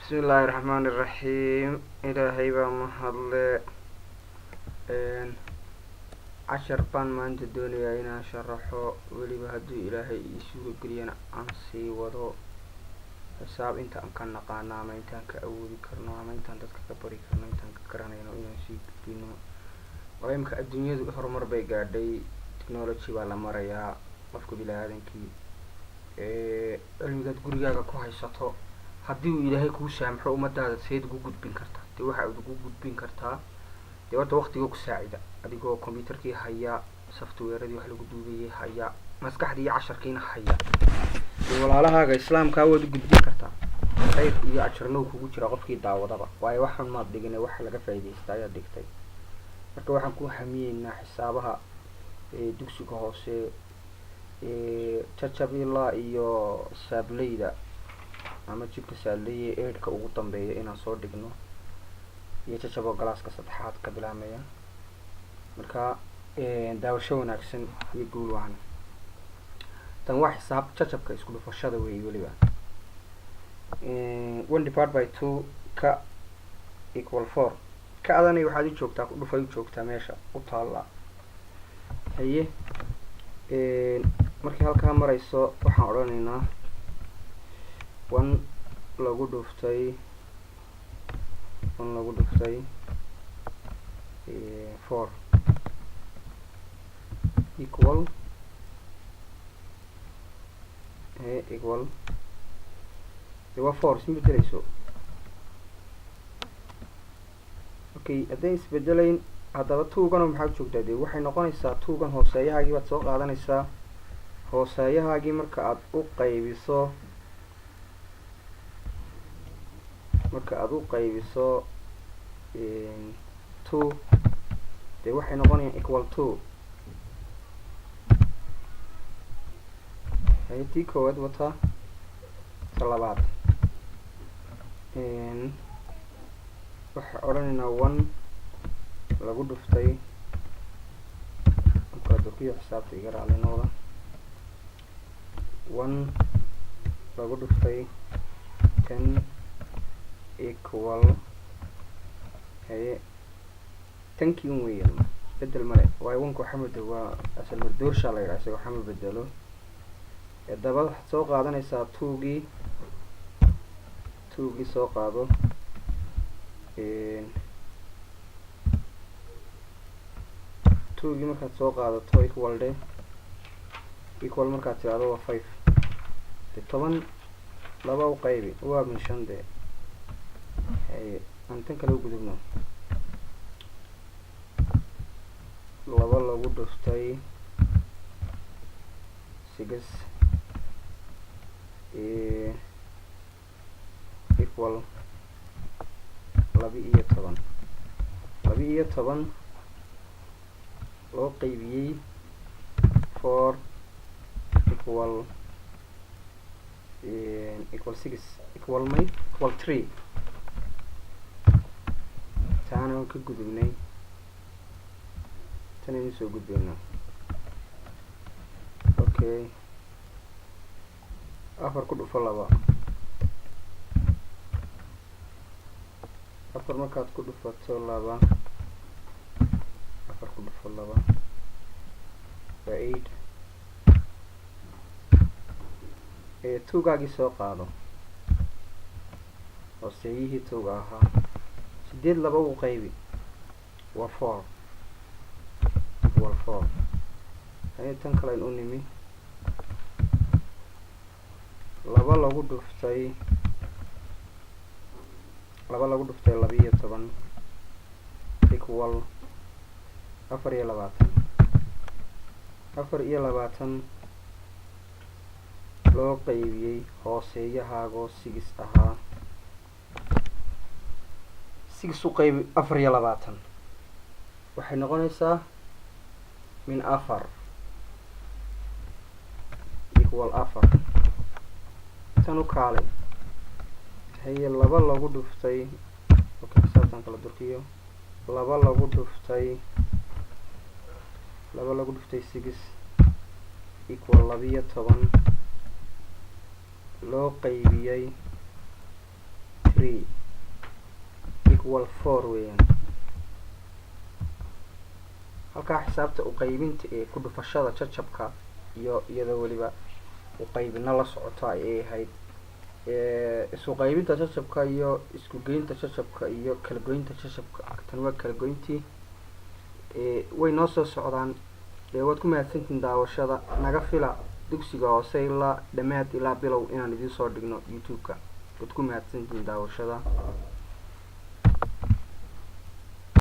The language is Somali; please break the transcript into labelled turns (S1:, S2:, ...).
S1: بسم الله الرحمن الرحيم. إلهي بمهضل عشر بان ما أنت الدنيا إنا شرحه ولي بهدو إلهي يسوق قرينا عن سي وضو حساب انت أمكان نقانا ما انت كأولي كرنا ما انت كبري كرنا انت كرنا إنا شيء بينو ويمك الدنيا ذو هرمر بيقادي تكنولوجي ولا مريا مفكو بلا هذنكي علمي قريقا كو هايساتو haddii uu ilaahay kuu saamxo ummadaada seed ugu gudbin kartaa dee waxa aad ugu gudbin kartaa dee horta waqtiga ku saacida adigoo computerkii haya softwareadii wax lagu duubayay haya maskaxdii iyo casharkiina haya dee walaalahaaga islaamka waad u gudbin kartaa khayr iyo ajarno kugu jira qofkii daawadaba waayo waxaan maad dhigin wax laga faa'iideystaa ayaa dhigtay marka waxaan ku hamiyeynaa xisaabaha dugsiga hoose jajabila iyo saableyda ama jibka saaleye eedhka ugu dambeeya inaan soo dhigno iyo jajabo galaaska saddexaad ka bilaamaya marka daawasho wanaagsan iyo guul wacan tan waa xisaab jajabka isku dhufashada weey weliba 1 divided by 2 ka equal 4 ka adani waxaad u joogtaa ku dhufay u joogtaa meesha u taala haye markii halkaa marayso waxaan odhanaynaa 1 lagu dhuftay 4 equal equal waa 4 isbedelayso okay hadday isbedelayn haddaba 2gana maxaa joogtaa dee waxay noqonaysaa 2gan hooseeyahaagii baad soo qaadanaysaa hooseeyahaagii marka aad u qaybiso two dee waxay noqonayaan equal 2 tii koowaad wataa ta labaad waxaa odhanaynaa 1 lagu dhuftay markaa durkiyo xisaabta iga raali noqda 1 lagu dhuftay 10 equal haye tankii un weeyaan bedel male waayo wanka waxaa mado waa asal mardoorshaa la yidhaha isaga waxaa ma bedelo daba waxaad soo qaadanaysaa tuugii soo qaado tuugii markaad soo qaadato equal markaad tiraado waa 5 de 10 laba u qaybi waa min 5 de aan tan kale u gudubno 2 lagu dhuftay 6 equal 12 loo qaybiyey 4 equal 6 equal 3 taana waan ka gudubnay tan aynu soo gudbaynaa okay 4 ku dhufo 2 4 markaad ku dhufato 2 4 ku dhufo 2 waa 8 tuugaagii soo qaado hooseeyihii tuuga ahaa 8 2 u qaybi waa 4 haye tan kale aynu u nimi 2 lagu dhuftay 12 equal 24 loo qaybiyey hooseeyahaagoo 6 ahaa 6 u qaybi 24 waxay noqonaysaa min 4 equal 4 tan u kaalay haye 2 lagu dhuftay okay xisaabtan kala durkiyo 2 lagu dhuftay 6 equal 12 loo qaybiyey 3 3 equal 4 weeyaan. halkaa xisaabta u qaybinta ee ku dhufashada jajabka iyo iyada waliba u qaybina la socota ay ahayd isu qaybinta jajabka iyo isku geynta jajabka iyo kala goynta jajabka. tan waa kala goyntii way noo soo socdaan. waad ku mahadsantihiin daawashada. naga fila dugsiga hoose ilaa dhammaad ilaa bilow inaan idiin soo dhigno youtube-ka. waad ku mahadsantihiin daawashada.